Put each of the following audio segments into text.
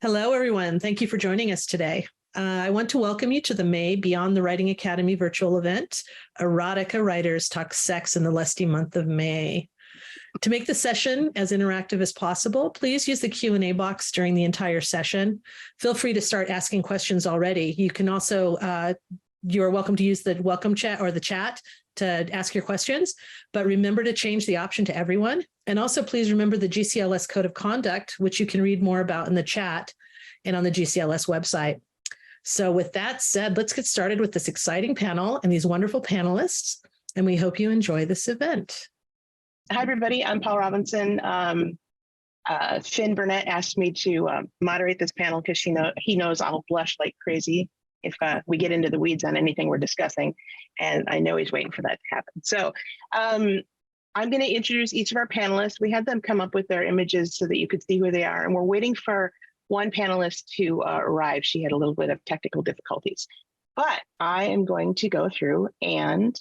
Hello, everyone. Thank you for joining us today. I want to welcome you to the May Beyond the Writing Academy virtual event, Erotica Writers Talk Sex in the Lusty month of May. To make the session as interactive as possible, please use the Q&A box during the entire session. Feel free to start asking questions already. You can also, you're welcome to use the welcome chat or the chat to ask your questions, but remember to change the option to everyone. And also please remember the GCLS Code of Conduct, which you can read more about in the chat and on the GCLS website. So with that said, let's get started with this exciting panel and these wonderful panelists, and we hope you enjoy this event. Hi, everybody. I'm Pol Robinson. Finn Burnett asked me to moderate this panel because he knows I'll blush like crazy if we get into the weeds on anything we're discussing, and I know he's waiting for that to happen. So I'm going to introduce each of our panelists. We had them come up with their images so that you could see who they are, and we're waiting for one panelist to arrive. She had a little bit of technical difficulties, but I am going to go through and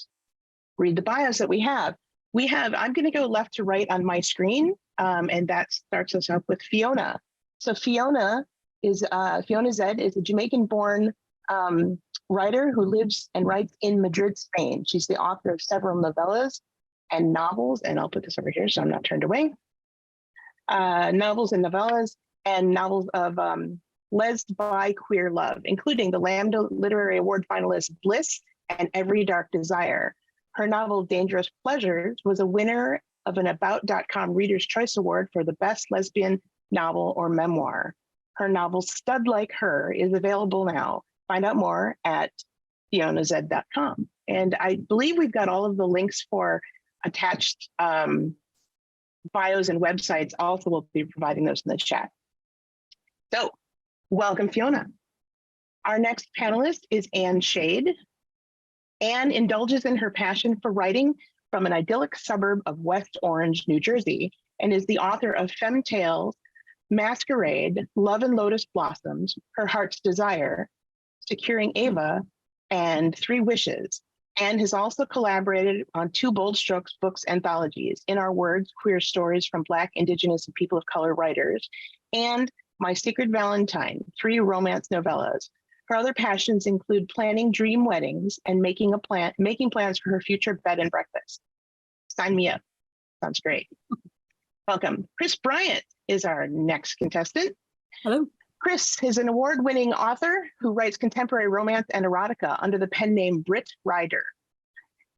read the bios that we have. I'm going to go left to right on my screen, and that starts us up with Fiona. So Fiona Zedde is a Jamaican-born writer who lives and writes in Madrid, Spain. She's the author of several novellas and novels, and I'll put this over here so I'm not turned away. Novels and novellas and novels of les, bi, queer love, including the Lambda Literary Award finalist Bliss and Every Dark Desire. Her novel, Dangerous Pleasures, was a winner of an About.com Reader's Choice Award for the best lesbian novel or memoir. Her novel, Stud Like Her, is available now. Find out more at FionaZedde.com. And I believe we've got all of the links for attached bios and websites. Also, we'll be providing those in the chat. So, welcome, Fiona. Our next panelist is Anne Shade. Anne indulges in her passion for writing from an idyllic suburb of West Orange, New Jersey, and is the author of Femme Tales, Masquerade, Love and Lotus Blossoms, Her Heart's Desire, Securing Ava, and Three Wishes. Anne has also collaborated on 2 Bold Strokes books anthologies, In Our Words, Queer Stories from Black, Indigenous, and People of Color Writers, and My Secret Valentine, 3 romance novellas. Her other passions include planning dream weddings and making plans for her future bed and breakfast. Sign me up. Sounds great. Welcome. Kris Bryant is our next contestant. Hello. Kris is an award-winning author who writes contemporary romance and erotica under the pen name Britt Ryder.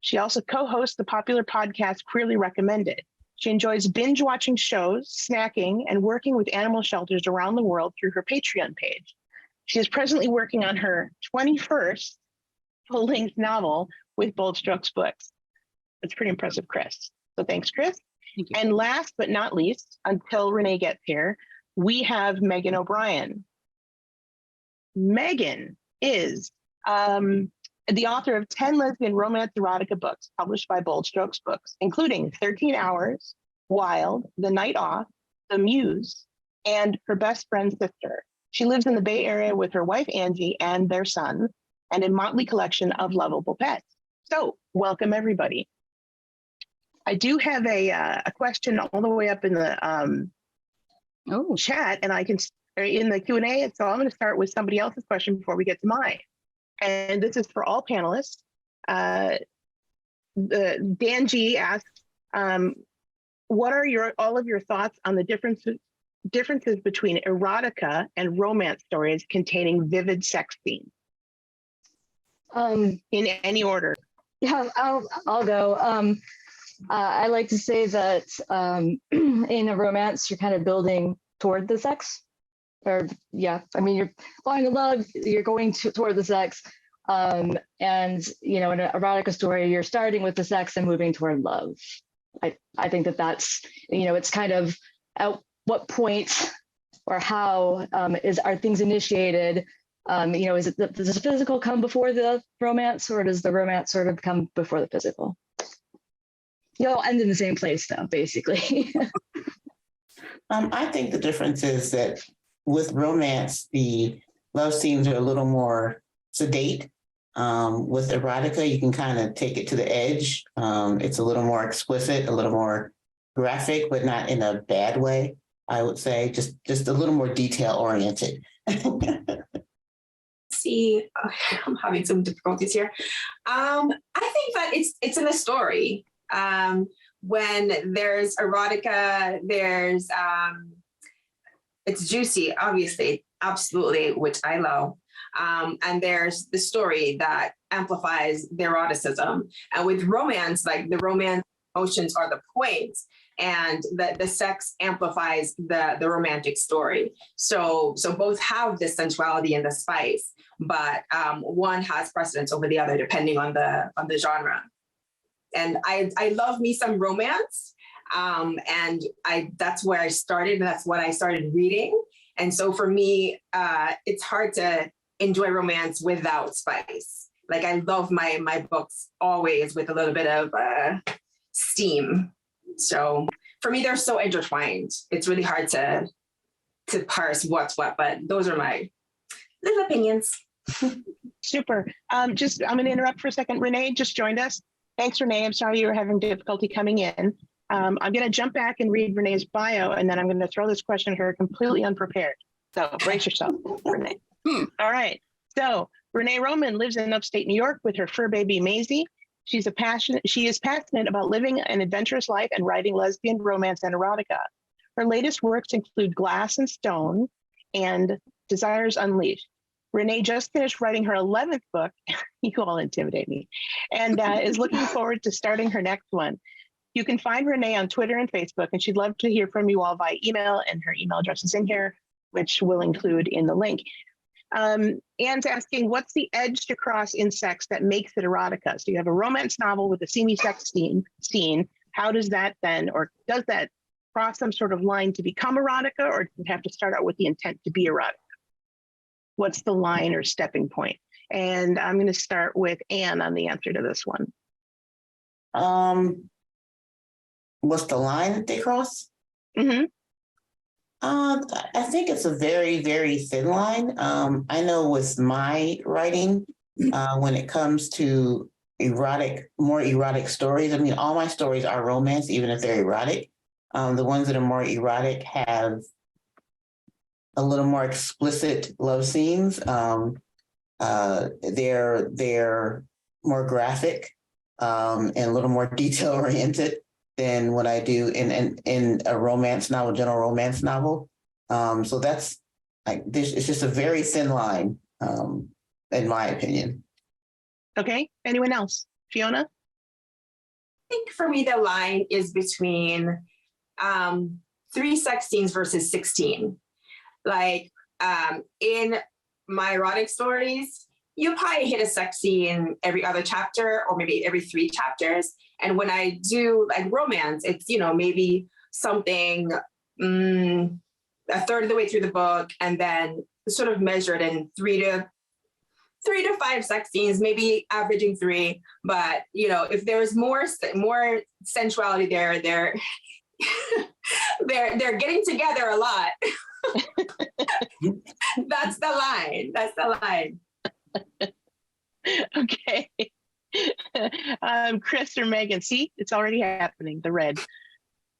She also co-hosts the popular podcast Queerly Recommended. She enjoys binge-watching shows, snacking, and working with animal shelters around the world through her Patreon page. She is presently working on her 21st full-length novel with Bold Strokes Books. It's pretty impressive, Kris. So thanks, Kris. Thank you. And last but not least, until Renee gets here, we have Meghan O'Brien. Meghan is the author of 10 lesbian romance erotica books published by Bold Strokes Books, including 13 Hours, Wild, The Night Off, The Muse, and Her Best Friend's Sister. She lives in the Bay Area with her wife, Angie, and their son, and a motley collection of lovable pets. So welcome, everybody. I do have a question all the way up in the chat, and I can, in the Q&A, so I'm going to start with somebody else's question before we get to mine. And this is for all panelists. Dan G asks, what are all of your thoughts on the differences between erotica and romance stories containing vivid sex scenes? In any order. Yeah, I'll go. I like to say that in a romance, you're kind of building toward the sex. Or yeah, I mean, you're falling in love, you're going toward the sex. And, you know, in an erotica story, you're starting with the sex and moving toward love. I think that's, you know, it's kind of at what point or how are things initiated? You know, does the physical come before the romance, or does the romance sort of come before the physical? You all end in the same place, though, basically. I think the difference is that with romance, the love scenes are a little more sedate. With erotica, you can kind of take it to the edge. It's a little more explicit, a little more graphic, but not in a bad way. I would say, just a little more detail oriented. See, I'm having some difficulties here. I think that it's in the story. When there's erotica, there's it's juicy, obviously, absolutely, which I love. And there's the story that amplifies the eroticism. And with romance, like the romance emotions are the points, and the sex amplifies the romantic story. So both have the sensuality and the spice, but one has precedence over the other depending on the genre. And I love me some romance, and that's where I started, and that's what I started reading. And so for me, it's hard to enjoy romance without spice. Like I love my books always with a little bit of steam. So for me, they're so intertwined. It's really hard to parse what's what, but those are my little opinions. Super. I'm going to interrupt for a second. Renee just joined us. Thanks, Renee. I'm sorry you were having difficulty coming in. I'm going to jump back and read Renee's bio, and then I'm going to throw this question at her completely unprepared. So brace yourself, Renee. All right. So Renee Roman lives in upstate New York with her fur baby, Maisie. She is passionate about living an adventurous life and writing lesbian romance and erotica. Her latest works include Glass and Stone and Desires Unleashed. Renee just finished writing her 11th book. You all intimidate me. And is looking forward to starting her next one. You can find Renee on Twitter and Facebook, and she'd love to hear from you all via email, and her email address is in here, which we'll include in the link. Anne's asking, what's the edge to cross in sex that makes it erotica? So you have a romance novel with a steamy sex scene. How does that then, or does that cross some sort of line to become erotica, or does it have to start out with the intent to be erotica? What's the line or stepping point? And I'm going to start with Anne on the answer to this one. What's the line that they cross? Mm-hmm. I think it's a very, very thin line. I know with my writing, when it comes to more erotic stories, I mean, all my stories are romance, even if they're erotic. The ones that are more erotic have a little more explicit love scenes. They're more graphic and a little more detail oriented than what I do in a romance novel, general romance novel. So that's like this. It's just a very thin line, in my opinion. Okay. Anyone else? Fiona? I think for me, the line is between 3 sex scenes versus 16. Like in my erotic stories, you probably hit a sex scene every other chapter or maybe every 3 chapters. And when I do like romance, it's, maybe something a third of the way through the book, and then sort of measured in 3 to 5 sex scenes, maybe averaging 3. But, if there's more sensuality there, they're getting together a lot. That's the line. Okay. Kris or Meghan? See, it's already happening. The red.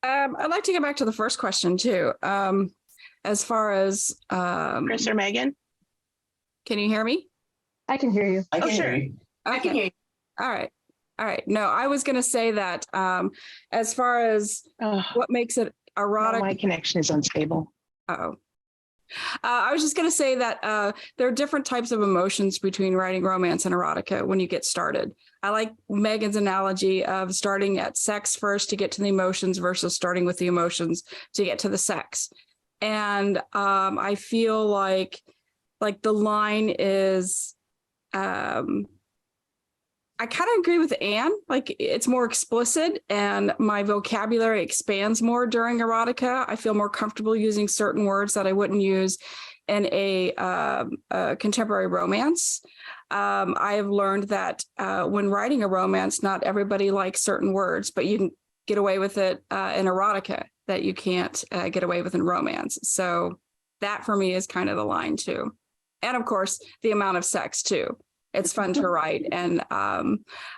I'd like to get back to the first question too. As far as Kris or Meghan? Can you hear me? I can hear you. I can sure. hear you. I can hear you. All right. No, I was going to say that as far as what makes it erotic. My connection is unstable. I was just going to say that there are different types of emotions between writing romance and erotica when you get started. I like Meghan's analogy of starting at sex first to get to the emotions versus starting with the emotions to get to the sex. And I feel like the line is, I kind of agree with Anne, like it's more explicit and my vocabulary expands more during erotica. I feel more comfortable using certain words that I wouldn't use in a contemporary romance. I have learned that when writing a romance, not everybody likes certain words, but you can get away with it in erotica that you can't get away with in romance. So that for me is kind of the line too. And of course, the amount of sex too. it's fun to write. And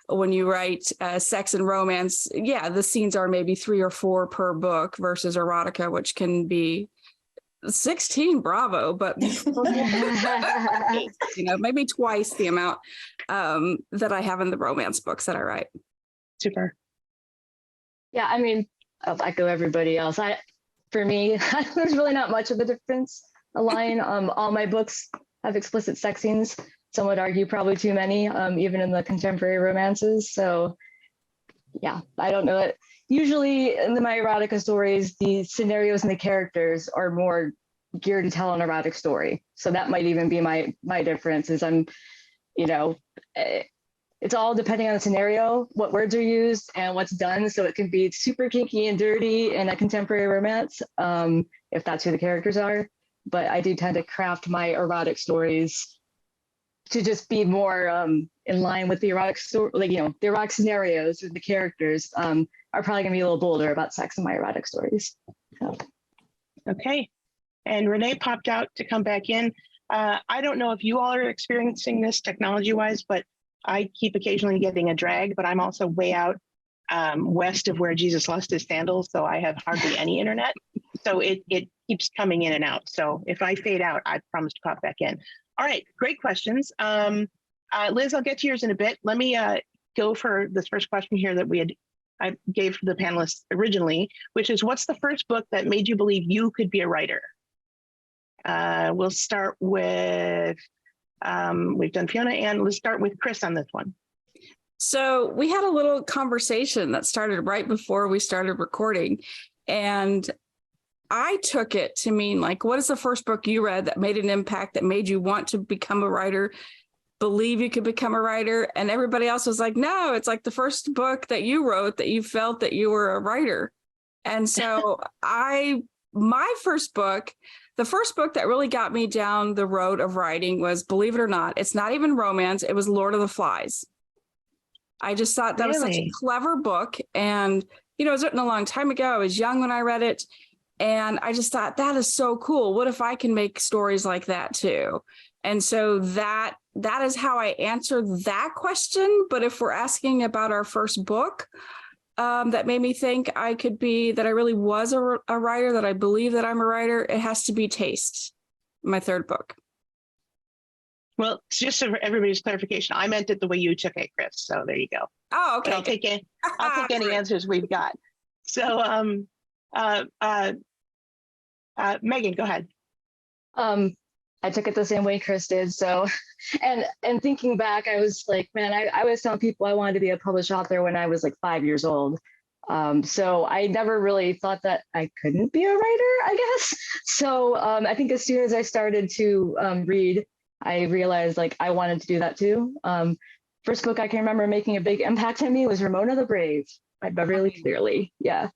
when you write sex and romance, yeah, the scenes are maybe 3 or 4 per book versus erotica, which can be 16, bravo, but maybe twice the amount that I have in the romance books that I write. Super. Yeah, I mean, I'll echo everybody else. For me, there's really not much of a difference. All my books have explicit sex scenes. Some would argue probably too many, even in the contemporary romances. So yeah, I don't know. Usually in my erotica stories, the scenarios and the characters are more geared to tell an erotic story. So that might even be my difference is it's all depending on the scenario, what words are used and what's done. So it can be super kinky and dirty in a contemporary romance, if that's who the characters are. But I do tend to craft my erotic stories to just be more in line with the erotic story, the erotic scenarios with the characters are probably gonna be a little bolder about sex in my erotic stories. So. Okay. And Renee popped out to come back in. I don't know if you all are experiencing this technology-wise, but I keep occasionally getting a drag, but I'm also way out west of where Jesus lost his sandals, so I have hardly any internet. So it keeps coming in and out. So if I fade out, I promise to pop back in. All right, great questions. Liz, I'll get to yours in a bit. Let me go for this first question here that I gave the panelists originally, which is, what's the first book that made you believe you could be a writer? We'll start with, we've done Fiona, and let's start with Kris on this one. So we had a little conversation that started right before we started recording, and I took it to mean, like, what is the first book you read that made an impact, that made you want to become a writer, believe you could become a writer? And everybody else was like, no, it's like the first book that you wrote that you felt that you were a writer. And so my first book, the first book that really got me down the road of writing was, believe it or not, it's not even romance, it was Lord of the Flies. I just thought that was such a clever book. And, it was written a long time ago. I was young when I read it. And I just thought, that is so cool. What if I can make stories like that too? And so that is how I answered that question. But if we're asking about our first book, that made me think I could be, that I really was a writer, that I believe that I'm a writer, it has to be Taste, my third book. Well, just for everybody's clarification, I meant it the way you took it, Kris. So there you go. Oh, okay. But I'll take any answers we've got. So, Meghan, go ahead. I took it the same way Kris did. So, and thinking back, I was like, man, I was telling people I wanted to be a published author when I was like 5 years old. So I never really thought that I couldn't be a writer, I guess. So I think as soon as I started to read, I realized like I wanted to do that too. First book I can remember making a big impact on me was Ramona the Brave by Beverly Clearly. Yeah.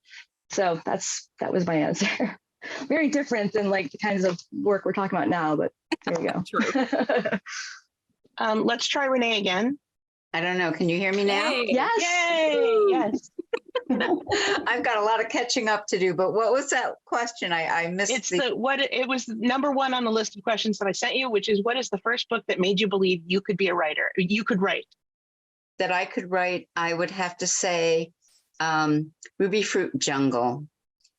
So that was my answer. Very different than like the kinds of work we're talking about now, but there you go. True. Let's try Renee again. I don't know. Can you hear me now? Hey. Yes. Yay! Yes. I've got a lot of catching up to do, but what was that question? I missed. It was number one on the list of questions that I sent you, which is, what is the first book that made you believe you could be a writer? You could write. That I could write, I would have to say Ruby Fruit Jungle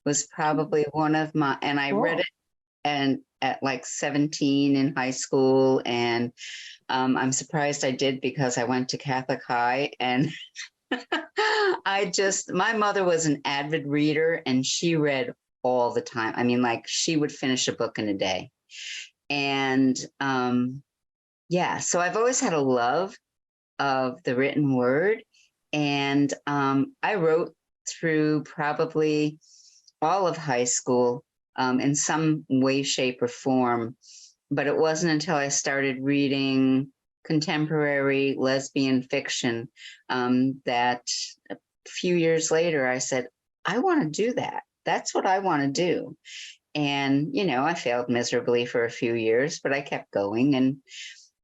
was probably one of my, and I read it and at like 17 in high school. And I'm surprised I did, because I went to Catholic high, and my mother was an avid reader, and she read all the time. I mean, like, she would finish a book in a day. And so I've always had a love of the written word. And I wrote through probably all of high school in some way, shape, or form. But it wasn't until I started reading contemporary lesbian fiction that a few years later I said, I want to do that. That's what I want to do. And, I failed miserably for a few years, but I kept going.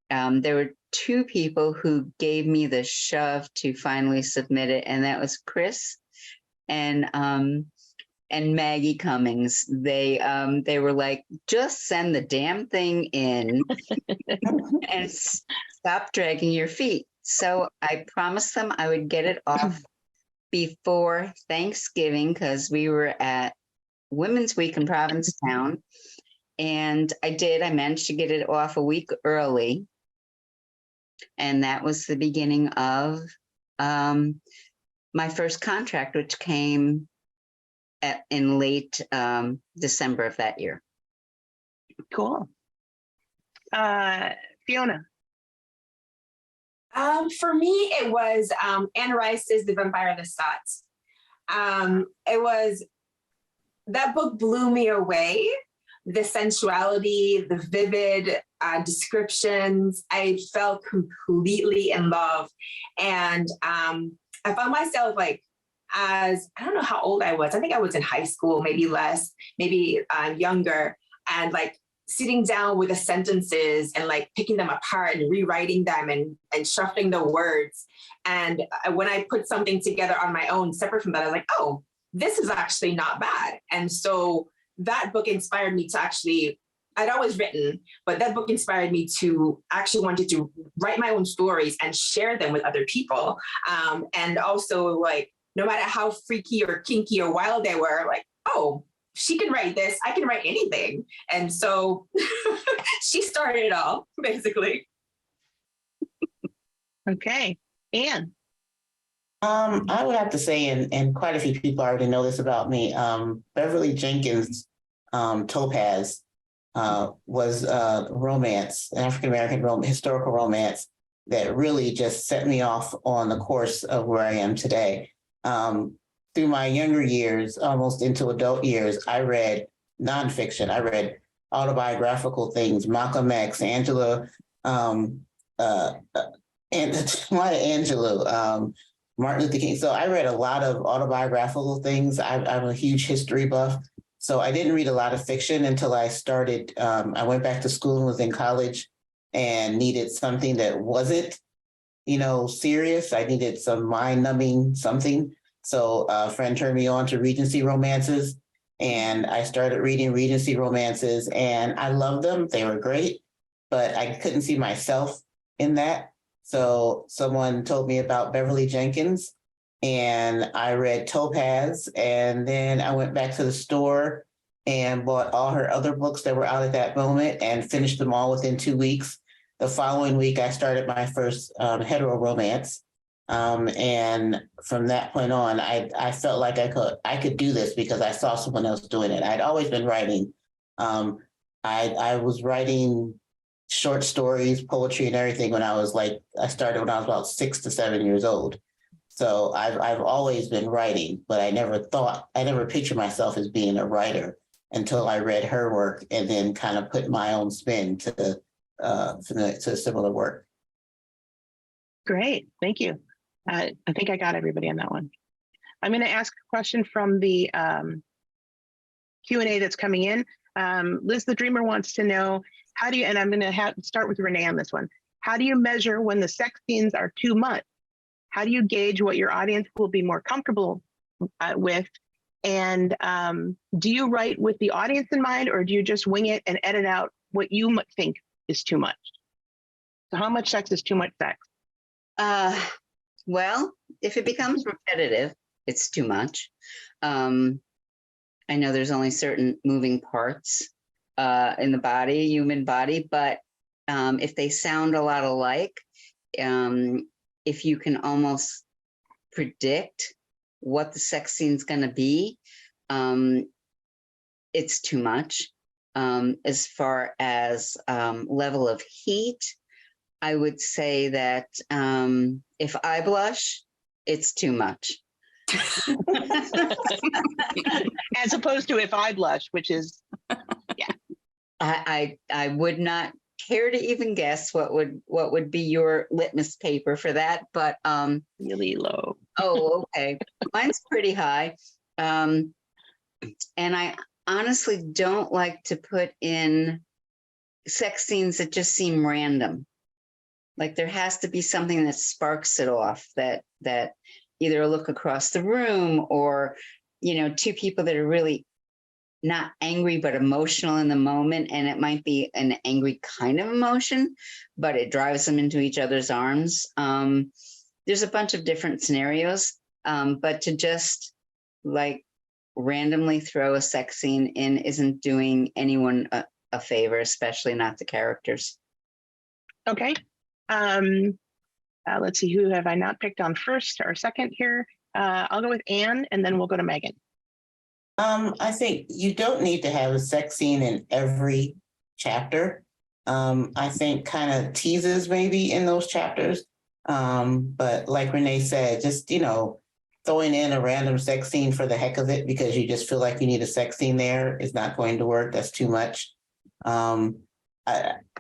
And there were two people who gave me the shove to finally submit it, and that was Kris and and Maggie Cummings. They were like, just send the damn thing in and stop dragging your feet. So I promised them I would get it off before Thanksgiving, because we were at Women's Week in Provincetown. And I did. I managed to get it off a week early. And that was the beginning of my first contract, which came in late December of that year. Cool. Fiona. For me, it was Anne Rice's The Vampire Lestat. That book blew me away. The sensuality, the vivid descriptions, I fell completely in love. And I found myself like, I don't know how old I was. I think I was in high school, maybe less, maybe younger. And like sitting down with the sentences and like picking them apart and rewriting them and shuffling the words. And when I put something together on my own, separate from that, I was like, oh, this is actually not bad. And so that book inspired me to actually, I'd always written, but that book inspired me to actually wanted to write my own stories and share them with other people. And also like, no matter how freaky or kinky or wild they were, like, oh, she can write this, I can write anything. And so she started it all, basically. Okay. Anne. I would have to say, and quite a few people already know this about me, Beverly Jenkins' Topaz was a romance, an African-American historical romance that really just set me off on the course of where I am today. Through my younger years, almost into adult years, I read nonfiction. I read autobiographical things, Malcolm X, Angela, and Maya Angelou, Martin Luther King. So I read a lot of autobiographical things. I'm a huge history buff. So I didn't read a lot of fiction until I started. I went back to school and was in college and needed something that wasn't, serious. I needed some mind-numbing something. So a friend turned me on to Regency romances, and I started reading Regency romances, and I loved them. They were great, but I couldn't see myself in that. So someone told me about Beverly Jenkins, and I read Topaz, and then I went back to the store and bought all her other books that were out at that moment and finished them all within 2 weeks. The following week, I started my first hetero romance. And from that point on, I felt like I could do this because I saw someone else doing it. I'd always been writing. I was writing short stories, poetry, and everything I started when I was about 6 to 7 years old. So I've always been writing, but I never pictured myself as being a writer until I read her work and then kind of put my own spin to similar work. Great. Thank you. I think I got everybody on that one. I'm going to ask a question from the Q&A that's coming in. Liz the Dreamer wants to know, and I'm going to start with Renee on this one. How do you measure when the sex scenes are too much? How do you gauge what your audience will be more comfortable with? And do you write with the audience in mind, or do you just wing it and edit out what you might think is too much? So how much sex is too much sex? Well, if it becomes repetitive, it's too much. I know there's only certain moving parts in the human body, but if they sound a lot alike, if you can almost predict what the sex scene's going to be, it's too much. As far as level of heat, I would say that if I blush, it's too much. As opposed to if I blush, which is, yeah. I would not care to even guess what would be your litmus paper for that, but really low. Oh, okay. Mine's pretty high. And I honestly don't like to put in sex scenes that just seem random. Like there has to be something that sparks it off, that either a look across the room or two people that are really not angry, but emotional in the moment. And it might be an angry kind of emotion, but it drives them into each other's arms. There's a bunch of different scenarios, but to just like randomly throw a sex scene in isn't doing anyone a favor, especially not the characters. Okay. Let's see, who have I not picked on first or second here? I'll go with Anne, and then we'll go to Meghan. I think you don't need to have a sex scene in every chapter. I think kind of teases maybe in those chapters. But like Renee said, just, throwing in a random sex scene for the heck of it because you just feel like you need a sex scene there is not going to work. That's too much.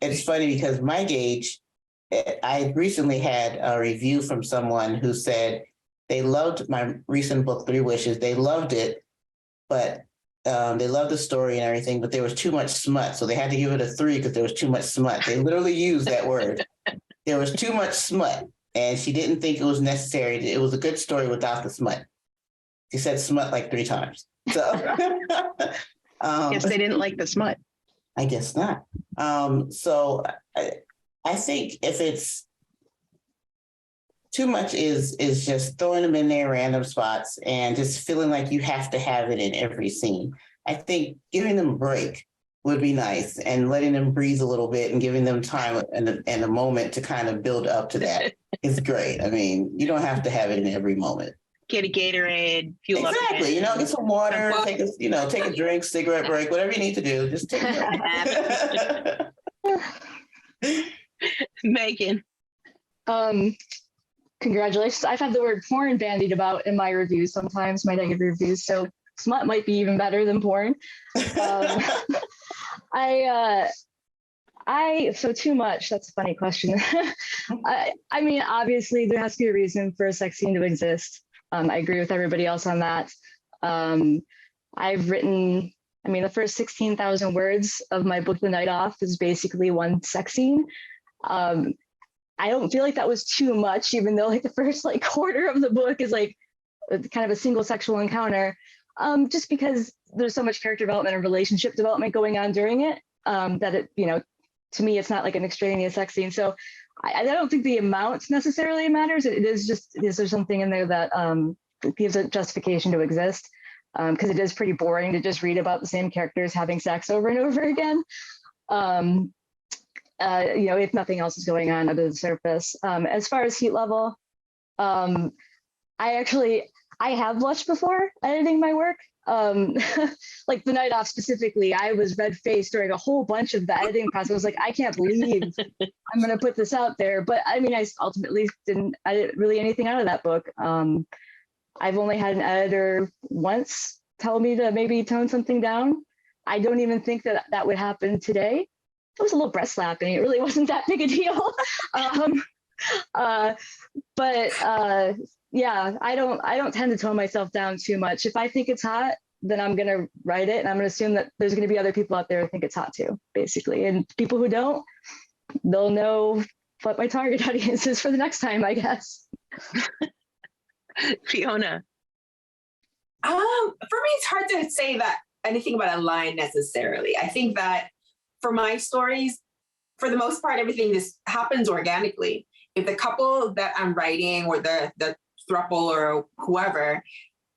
It's funny because my gauge, I recently had a review from someone who said they loved my recent book, 3 Wishes. They loved it, but they loved the story and everything, but there was too much smut. So they had to give it a 3 because there was too much smut. They literally used that word. There was too much smut, and she didn't think it was necessary. It was a good story without the smut. She said smut like 3 times. So Yes, they didn't like the smut. I guess not. So I think if it's too much is just throwing them in there random spots and just feeling like you have to have it in every scene. I think giving them a break would be nice and letting them breathe a little bit and giving them time and a moment to kind of build up to that is great. I mean, you don't have to have it in every moment. Get a Gatorade, fuel up. Exactly. Get some water, take a drink, cigarette break, whatever you need to do. Just take a break. Meghan. Congratulations. I've had the word porn bandied about in my reviews sometimes, my negative reviews. So smut might be even better than porn. So too much. That's a funny question. I mean, obviously there has to be a reason for a sex scene to exist. I agree with everybody else on that. I've written, the first 16,000 words of my book, The Night Off, is basically one sex scene. I don't feel like that was too much, even though the first quarter of the book is kind of a single sexual encounter, just because there's so much character development and relationship development going on during it, that it, to me, it's not like an extraneous sex scene. So I don't think the amount necessarily matters. It is just, is there something in there that gives a justification to exist? Because it is pretty boring to just read about the same characters having sex over and over again. If nothing else is going on under the surface. As far as heat level, I have blushed before editing my work. Like The Night Off specifically, I was red-faced during a whole bunch of the editing process. I was like, I can't believe I'm going to put this out there. But I ultimately didn't edit really anything out of that book. I've only had an editor once tell me to maybe tone something down. I don't even think that would happen today. It was a little breast slapping. It really wasn't that big a deal. Yeah, I don't tend to tone myself down too much. If I think it's hot, then I'm gonna write it, and I'm gonna assume that there's gonna be other people out there who think it's hot too, basically. And people who don't, they'll know what my target audience is for the next time, I guess. Fiona. For me, it's hard to say that anything about a line necessarily. I think that for my stories, for the most part, everything just happens organically. If the couple that I'm writing or the throuple or whoever,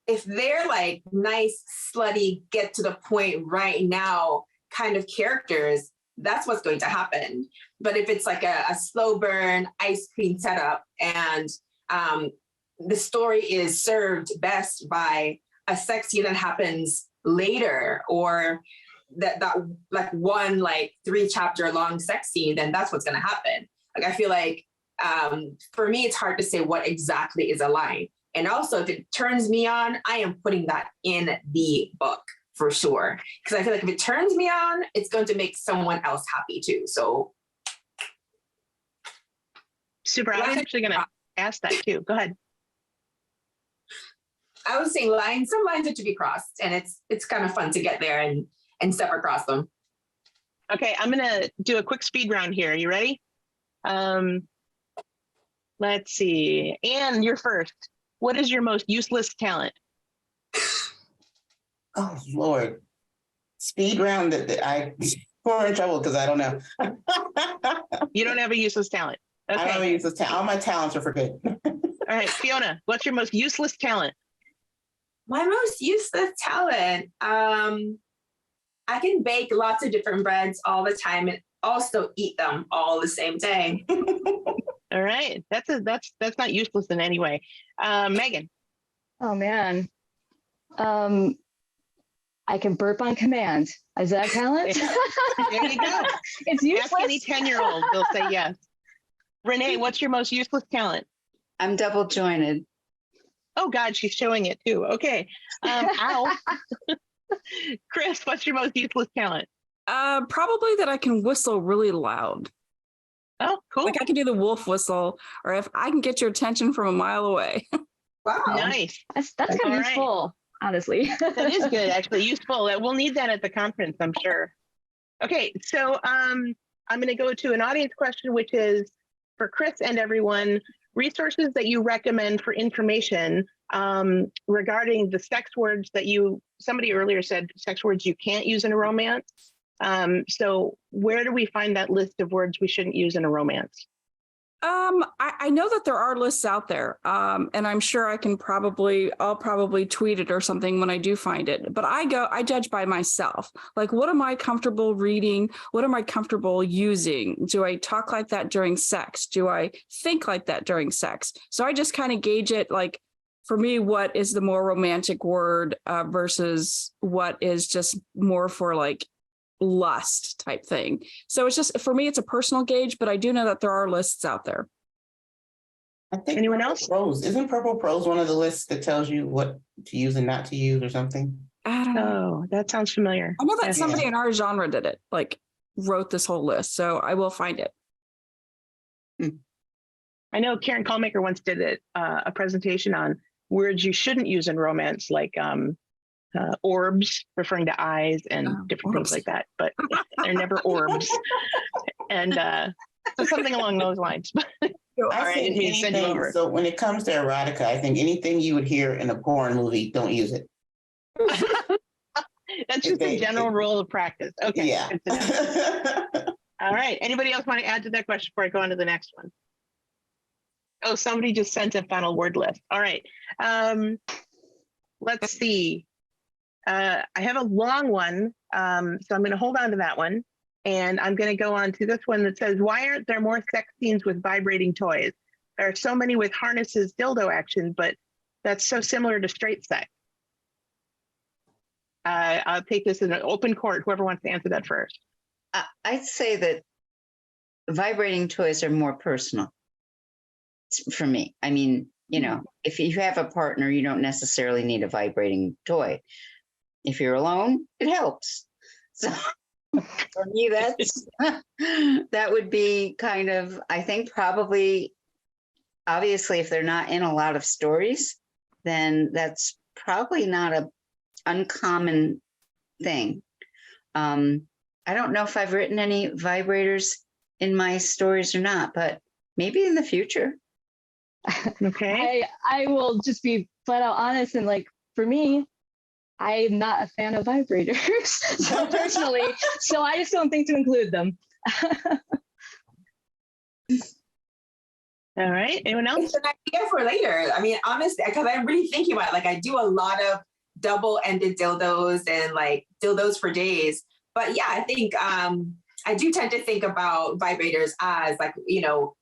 if they're nice, slutty, get to the point right now kind of characters, that's what's going to happen. But if it's a slow burn ice cream setup and the story is served best by a sex scene that happens later, or that one 3-chapter long sex scene, then that's what's going to happen. I feel like for me, it's hard to say what exactly is a line. And also, if it turns me on, I am putting that in the book for sure. Because I feel like if it turns me on, it's going to make someone else happy too. So super. I was actually going to ask that too. Go ahead. I was saying some lines are to be crossed, and it's kind of fun to get there and step across them. Okay, I'm gonna do a quick speed round here. You ready? Let's see. Anne, you're first. What is your most useless talent? Oh Lord. Speed round that we're in trouble because I don't know. You don't have a useless talent. I don't have a useless talent. All my talents are for good. All right, Fiona, what's your most useless talent? My most useless talent. I can bake lots of different breads all the time and also eat them all the same day. All right, that's not useless in any way. Meghan. Oh man. I can burp on command. Is that talent? There you go. It's useless. Ask any 10-year-old, they'll say yes. Renee, what's your most useless talent? I'm double jointed. Oh God, she's showing it too. Okay. Ow. Kris, what's your most useless talent? Probably that I can whistle really loud. Oh, cool. Like I can do the wolf whistle, or if I can get your attention from a mile away. Wow. Nice. That's kind of All right. useful, honestly. That is good, actually. Useful. We'll need that at the conference, I'm sure. Okay, so I'm going to go to an audience question, which is for Kris and everyone, resources that you recommend for information regarding the sex words that somebody earlier said sex words you can't use in a romance. So where do we find that list of words we shouldn't use in a romance? I know that there are lists out there, and I'm sure I'll probably tweet it or something when I do find it. But I judge by myself. Like, what am I comfortable reading? What am I comfortable using? Do I talk like that during sex? Do I think like that during sex? So I just kind of gauge it. Like, for me, what is the more romantic word versus what is just more for like lust type thing. So it's just, for me, it's a personal gauge, but I do know that there are lists out there. I think Anyone Purple else? Prose. Isn't Purple Prose one of the lists that tells you what to use and not to use or something? I don't know. Oh, that sounds familiar. I know that Yes. somebody in our genre did it, like wrote this whole list. So I will find it. I know Karen Callmaker once did a presentation on words you shouldn't use in romance, like orbs, referring to eyes and different orbs. things like that, but they're never orbs. And so something along those lines. All I right, think it means send you anything, over. so when it comes to erotica, I think anything you would hear in a porn movie, don't use it. That's just a general rule of practice. Okay. Yeah. Good to know. All right. Anybody else want to add to that question before I go on to the next one? Oh, somebody just sent a final word list. All right. Let's see. I have a long one, so I'm going to hold on to that one. And I'm going to go on to this one that says, why aren't there more sex scenes with vibrating toys? There are so many with harnesses, dildo action, but that's so similar to straight sex. I'll take this in an open court. Whoever wants to answer that first. I'd say that vibrating toys are more personal for me. I mean, you know, if you have a partner, you don't necessarily need a vibrating toy. If you're alone, it helps. So for me, that's that would be kind of, I think probably, obviously, if they're not in a lot of stories, then that's probably not a uncommon thing. I don't know if I've written any vibrators in my stories or not, but maybe in the future. Okay. I will just be flat out honest, and like, for me, I'm not a fan of vibrators. So personally, so I just don't think to include them. All right. Anyone else? It's an idea for later. I mean, honestly, because I'm really thinking about it. Like, I do a lot of double-ended dildos and like dildos for days. But yeah, I think I do tend to think about vibrators as like, you know,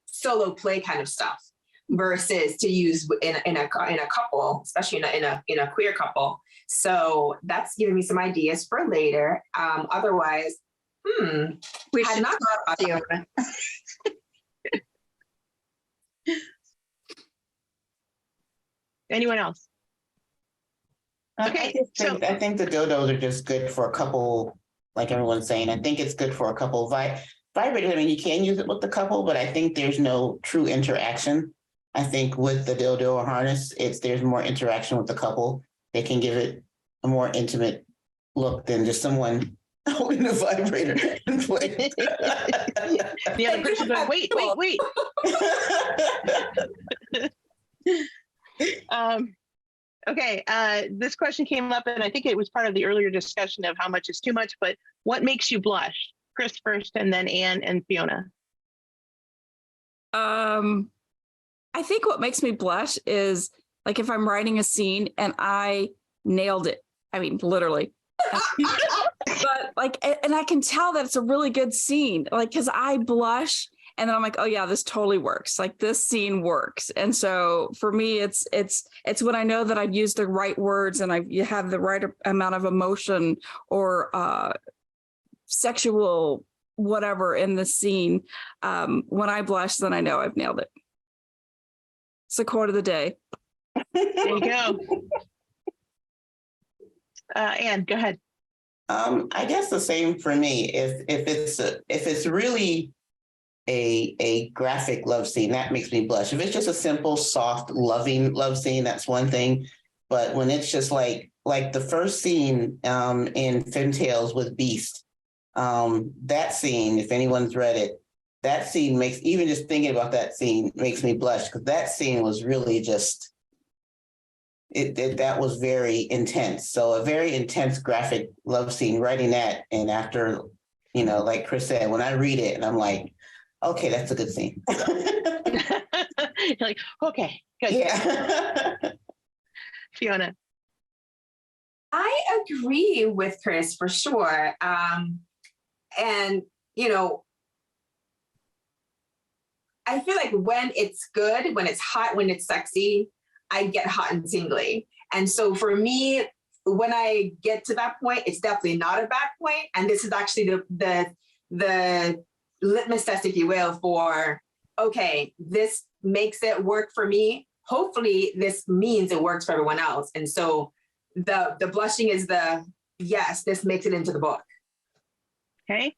solo play kind of stuff versus to use in a couple, especially in a queer couple. So that's giving me some ideas for later. Otherwise, We I've should not thought about Fiona. Anyone else? Okay, I think the dildos are just good for a couple, like everyone's saying. I think it's good for a couple. Vibrators, I mean, you can use it with the couple, but I think there's no true interaction. I think with the dildo or harness, there's more interaction with the couple. They can give it a more intimate look than just someone holding a vibrator and playing. The other person going, wait. Okay, this question came up, and I think it was part of the earlier discussion of how much is too much, but what makes you blush? Kris first, and then Anne and Fiona. I think what makes me blush is like if I'm writing a scene and I nailed it. I mean, literally. But like, and I can tell that it's a really good scene, like, because I blush and then I'm like, oh yeah, this totally works. Like this scene works. And so for me, it's when I know that I've used the right words and you have the right amount of emotion or sexual whatever in the scene. When I blush, then I know I've nailed it. It's the quote of the day. There you go. Anne, go ahead. I guess the same for me. If it's really a graphic love scene, that makes me blush. If it's just a simple, soft, loving love scene, that's one thing. But when it's just like the first scene in Fintails with Beast, that scene, if anyone's read it, that scene makes, even just thinking about that scene makes me blush, because that scene was really just, that was very intense. So a very intense graphic love scene, writing that, and after, like Kris said, when I read it and I'm like, okay, that's a good scene. You're like, okay, good. Yeah. Fiona. I agree with Kris for sure. And, I feel like when it's good, when it's hot, when it's sexy, I get hot and tingly. And so for me, when I get to that point, it's definitely not a bad point. And this is actually the litmus test, if you will, for, okay, this makes it work for me. Hopefully this means it works for everyone else. And so the blushing is yes, this makes it into the book. Okay.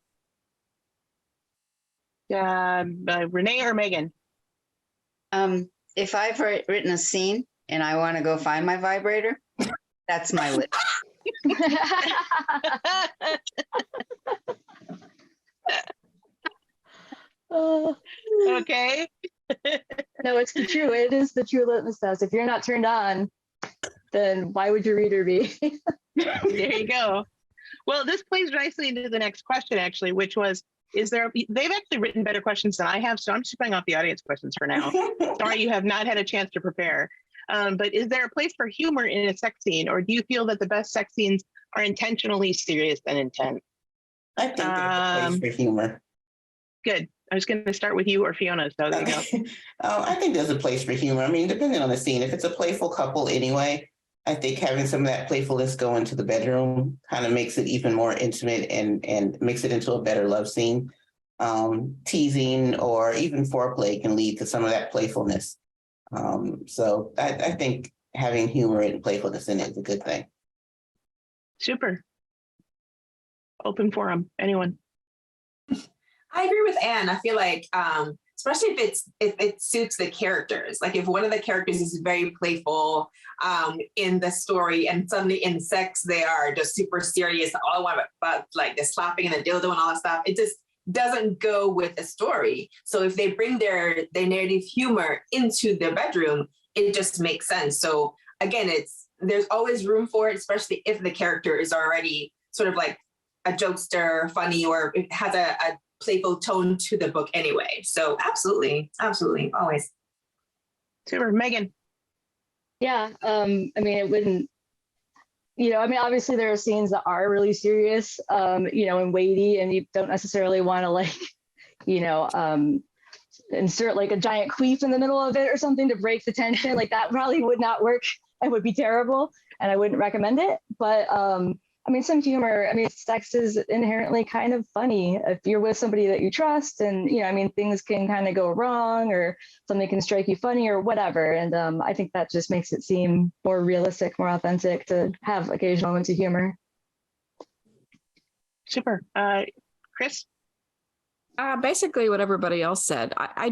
Renee or Meghan? If I've written a scene and I want to go find my vibrator, that's my list. Okay. No, it is the true litmus test. If you're not turned on, then why would your reader be? There you go. Well, this plays nicely into the next question, actually, which was, they've actually written better questions than I have, so I'm just going off the audience questions for now. Sorry, you have not had a chance to prepare. But is there a place for humor in a sex scene, or do you feel that the best sex scenes are intentionally serious and intense? I think there's a place for humor. Good. I was going to start with you or Fiona, so there you go. I think there's a place for humor. I mean, depending on the scene, if it's a playful couple anyway, I think having some of that playfulness go into the bedroom kind of makes it even more intimate and makes it into a better love scene. Teasing or even foreplay can lead to some of that playfulness. So I think having humor and playfulness in it is a good thing. Super. Open forum. Anyone? I agree with Anne. I feel like, especially if it suits the characters, like if one of the characters is very playful in the story, and suddenly in sex they are just super serious, all I want about like the slapping and the dildo and all that stuff, it just doesn't go with the story. So if they bring their narrative humor into their bedroom, it just makes sense. So again, there's always room for it, especially if the character is already sort of like a jokester, funny, or it has a playful tone to the book anyway. So absolutely, always. Super. Meghan. Yeah, I mean, it wouldn't, obviously there are scenes that are really serious, and weighty, and you don't necessarily want to insert like a giant queef in the middle of it or something to break the tension. Like that probably would not work. It would be terrible, and I wouldn't recommend it. But some humor. Sex is inherently kind of funny if you're with somebody that you trust, and things can kind of go wrong, or something can strike you funny or whatever. And I think that just makes it seem more realistic, more authentic to have occasional moments of humor. Super. Kris? Basically what everybody else said. I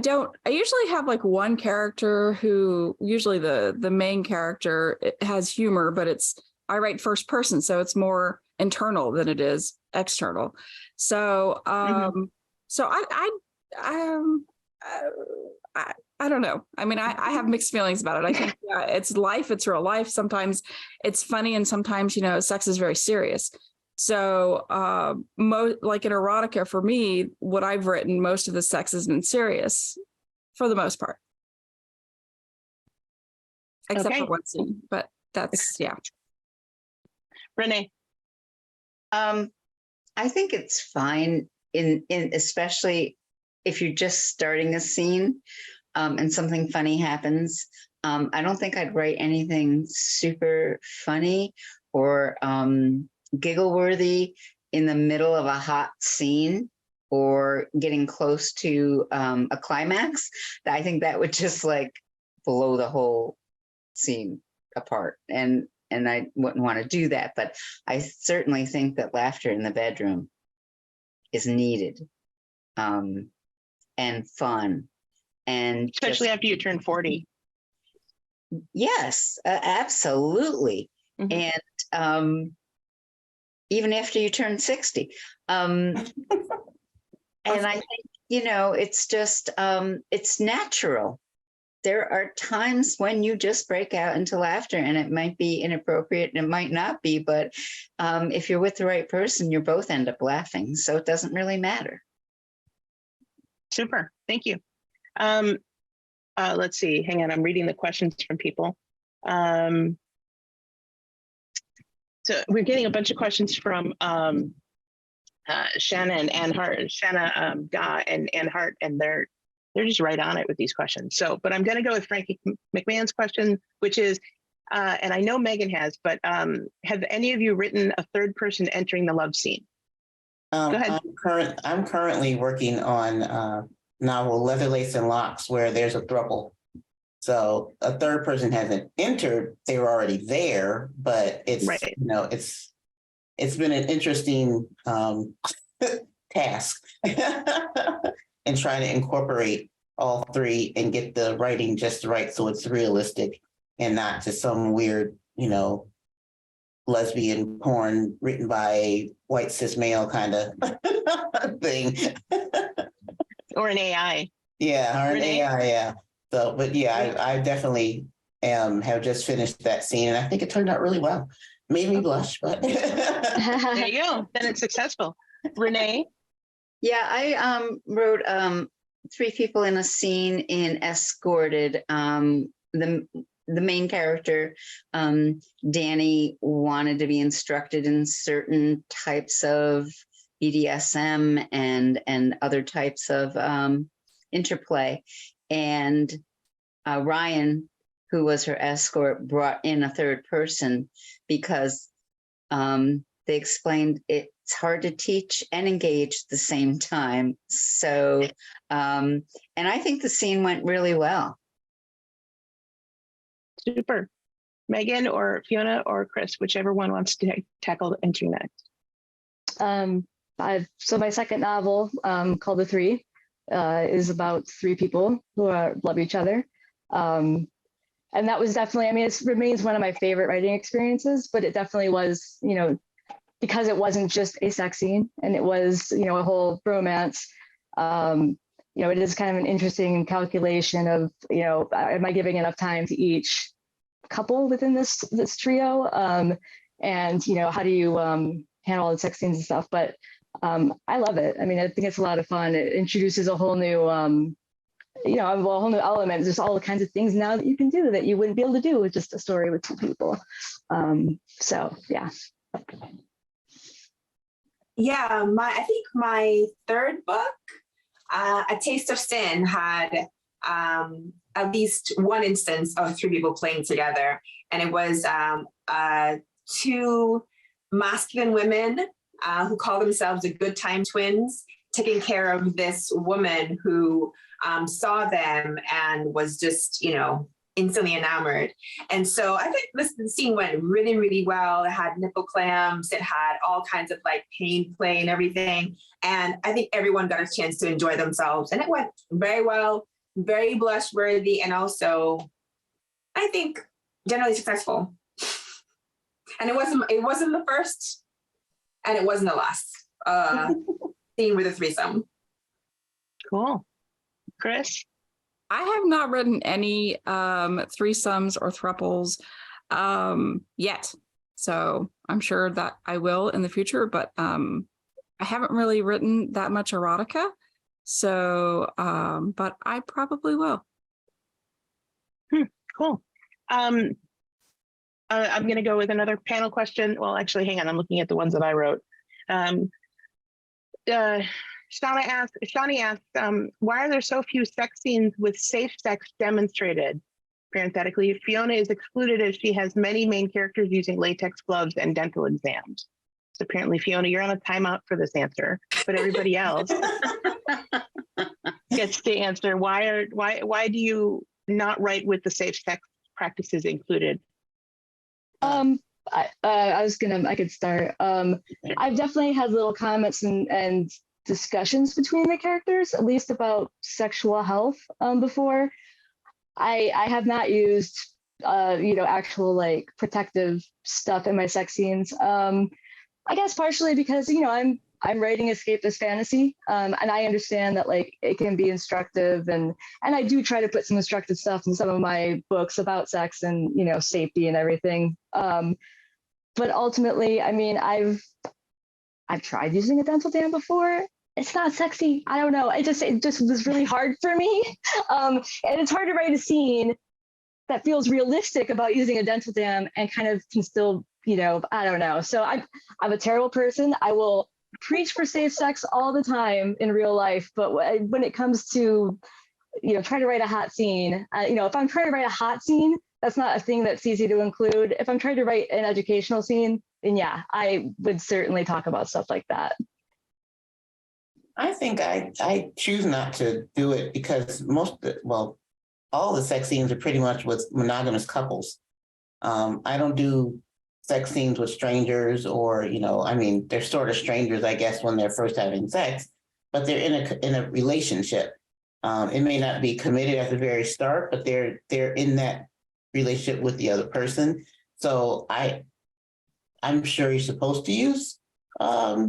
usually have like one character who, usually the main character, has humor, but I write first person, so it's more internal than it is external. So, so I don't know. I mean, I have mixed feelings about it. I think it's life, it's real life. Sometimes it's funny, and sometimes, sex is very serious. So like in erotica, for me, what I've written, most of the sex has been serious for the most part. Except for one scene, but that's, yeah. Renee. I think it's fine in especially if you're just starting a scene and something funny happens. I don't think I'd write anything super funny or giggle worthy in the middle of a hot scene or getting close to a climax. I think that would just like blow the whole scene apart. And I wouldn't want to do that, but I certainly think that laughter in the bedroom is needed and fun. And especially after you turn 40. Yes, absolutely. Mm-hmm. And even after you turn 60. And I think, it's just, it's natural. There are times when you just break out into laughter, and it might be inappropriate and it might not be, but if you're with the right person, you both end up laughing. So it doesn't really matter. Super. Thank you. Let's see. Hang on. I'm reading the questions from people. So we're getting a bunch of questions from Shanna and Ann Hart, Shanna Guy and Ann Hart, and they're just right on it with these questions. So, but I'm going to go with Frankie McMahon's question, which is, and I know Meghan has, but have any of you written a third person entering the love scene? Go ahead. I'm currently working on novel Leatherlace and Locks, where there's a throuple. So a third person hasn't entered; they were already there, but it's right. It's been an interesting task and trying to incorporate all three and get the writing just right so it's realistic and not just some weird, lesbian porn written by a white cis male kind of thing. Or an AI. Yeah, or an Renee? AI, yeah. So, but yeah, I definitely have just finished that scene, and I think it turned out really well. Made me blush, but there you go. Then it's successful. Renee? Yeah, I wrote 3 people in a scene in Escorted. The main character, Danny, wanted to be instructed in certain types of BDSM and other types of interplay. And Ryan, who was her escort, brought in a third person because they explained it's hard to teach and engage at the same time. So, and I think the scene went really well. Super. Meghan or Fiona or Kris, whichever one wants to tackle entering next. So my second novel, called The Three, is about 3 people who love each other. And that was definitely, it remains one of my favorite writing experiences, but it definitely was, because it wasn't just a sex scene and it was, a whole romance. It is kind of an interesting calculation of, am I giving enough time to each couple within this trio? And, how do you handle all the sex scenes and stuff? But I love it. I think it's a lot of fun. It introduces a whole new, a whole new element. There's all kinds of things now that you can do that you wouldn't be able to do with just a story with 2 people. So yeah. Yeah, I think my third book, A Taste of Sin, had at least one instance of 3 people playing together. And it was 2 masculine women who call themselves the Good Time Twins, taking care of this woman who saw them and was just, instantly enamored. And so I think the scene went really, really well. It had nipple clamps. It had all kinds of pain play and everything. And I think everyone got a chance to enjoy themselves. And it went very well, very blush worthy, and also, I think, generally successful. And it wasn't the first, and it wasn't the last scene with a threesome. Cool. Kris? I have not written any threesomes or thruples yet. So I'm sure that I will in the future, but I haven't really written that much erotica. So, but I probably will. Cool. I'm going to go with another panel question. Well, actually, hang on. I'm looking at the ones that I wrote. Shawnee asked, why are there so few sex scenes with safe sex demonstrated? Parenthetically, Fiona is excluded as she has many main characters using latex gloves and dental exams. So apparently, Fiona, you're on a timeout for this answer, but everybody else gets to answer. Why do you not write with the safe sex practices included? I could start. I've definitely had little comments and discussions between the characters, at least about sexual health before. I have not used actual like protective stuff in my sex scenes. I guess partially because I'm writing escapist fantasy, and I understand that like it can be instructive, and I do try to put some instructive stuff in some of my books about sex and safety and everything. But ultimately, I mean, I've tried using a dental dam before. It's not sexy. I don't know. It just was really hard for me. And it's hard to write a scene that feels realistic about using a dental dam and kind of can still, I don't know. So I'm a terrible person. I will preach for safe sex all the time in real life, but when it comes to, trying to write a hot scene, if I'm trying to write a hot scene, that's not a thing that's easy to include. If I'm trying to write an educational scene, then yeah, I would certainly talk about stuff like that. I think I choose not to do it because all the sex scenes are pretty much with monogamous couples. I don't do sex scenes with strangers or, they're sort of strangers, I guess, when they're first having sex, but they're in a relationship. It may not be committed at the very start, but they're in that relationship with the other person. So I'm sure you're supposed to use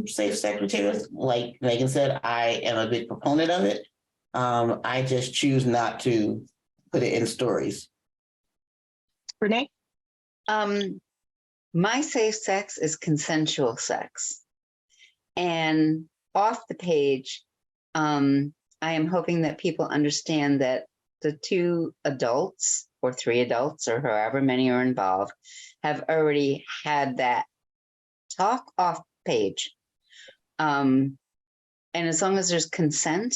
safe sex materials. Like Meghan said, I am a big proponent of it. I just choose not to put it in stories. Renee? My safe sex is consensual sex. And off the page, I am hoping that people understand that the two adults or three adults or however many are involved have already had that talk off page. And as long as there's consent,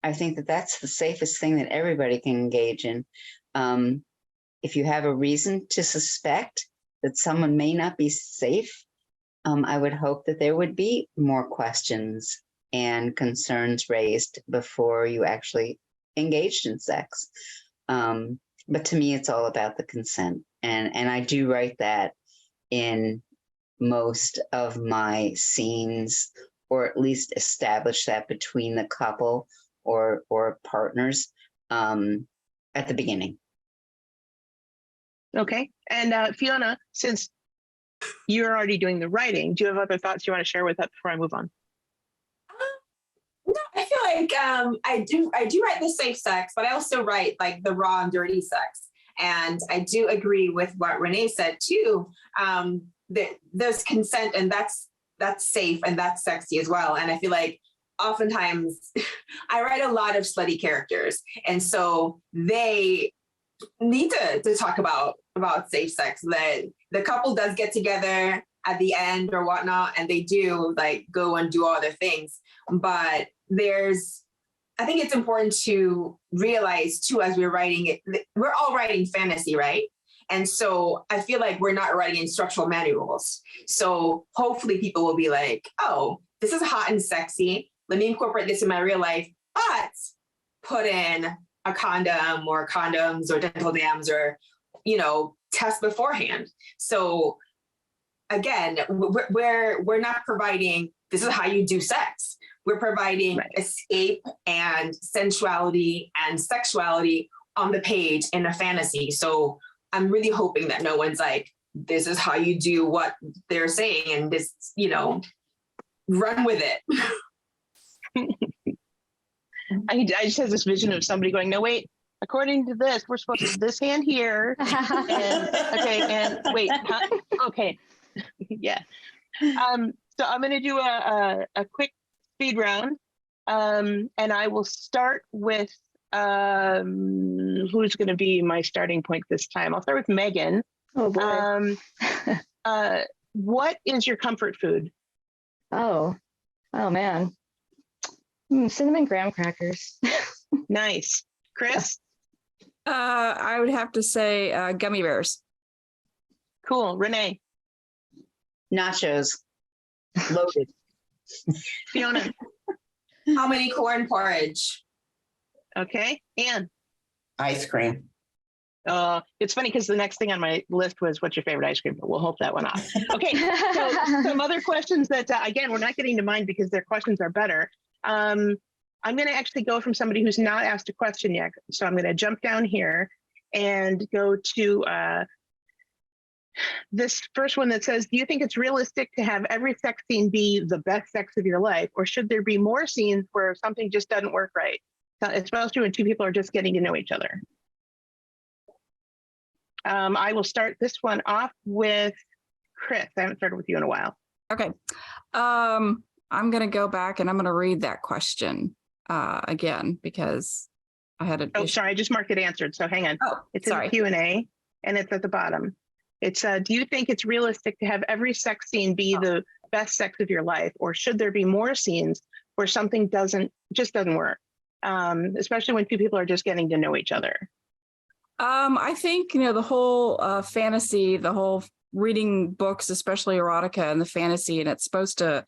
I think that that's the safest thing that everybody can engage in. If you have a reason to suspect that someone may not be safe, I would hope that there would be more questions and concerns raised before you actually engaged in sex. But to me, it's all about the consent. And I do write that in most of my scenes, or at least establish that between the couple or partners at the beginning. Okay. And Fiona, since you're already doing the writing, do you have other thoughts you want to share with us before I move on? No, I feel like I do write the safe sex, but I also write like the raw and dirty sex. And I do agree with what Renee said too. There's consent, and that's safe and that's sexy as well. And I feel like oftentimes I write a lot of slutty characters, and so they need to talk about safe sex. That the couple does get together at the end or whatnot, and they do like go and do all their things. But I think it's important to realize too, as we're writing it, we're all writing fantasy, right? And so I feel like we're not writing instructional manuals. So hopefully people will be like, oh, this is hot and sexy. Let me incorporate this in my real life, but put in a condom or condoms or dental dams or, test beforehand. So again, we're not providing, this is how you do sex. We're providing escape and sensuality and sexuality on the page in a fantasy. So I'm really hoping that no one's like, this is how you do what they're saying and this, run with it. I just have this vision of somebody going, no, wait, according to this, we're supposed to this hand here. And okay, and wait, huh? Okay. Yeah. So I'm going to do a quick speed round. And I will start with who's going to be my starting point this time. I'll start with Meghan. Oh boy. What is your comfort food? Oh man. Cinnamon graham crackers. Nice. Kris? I would have to say gummy bears. Cool. Renee? Nachos. Loaded. Fiona? How many corn porridge? Okay. Anne? Ice cream. It's funny because the next thing on my list was what's your favorite ice cream, but we'll hope that one off. Okay, so some other questions that, again, we're not getting to mine because their questions are better. I'm going to actually go from somebody who's not asked a question yet. So I'm going to jump down here and go to this first one that says, do you think it's realistic to have every sex scene be the best sex of your life? Or should there be more scenes where something just doesn't work right? Especially when two people are just getting to know each other. I will start this one off with Kris. I haven't started with you in a while. Okay. I'm going to go back and I'm going to read that question again because I had a. Oh, sorry. I just marked it answered. So hang on. Oh, it's sorry. in the Q&A and it's at the bottom. It's, do you think it's realistic to have every sex scene be the best sex of your life? Or should there be more scenes where something just doesn't work? Especially when two people are just getting to know each other. I think, the whole fantasy, the whole reading books, especially erotica and the fantasy, and it's supposed to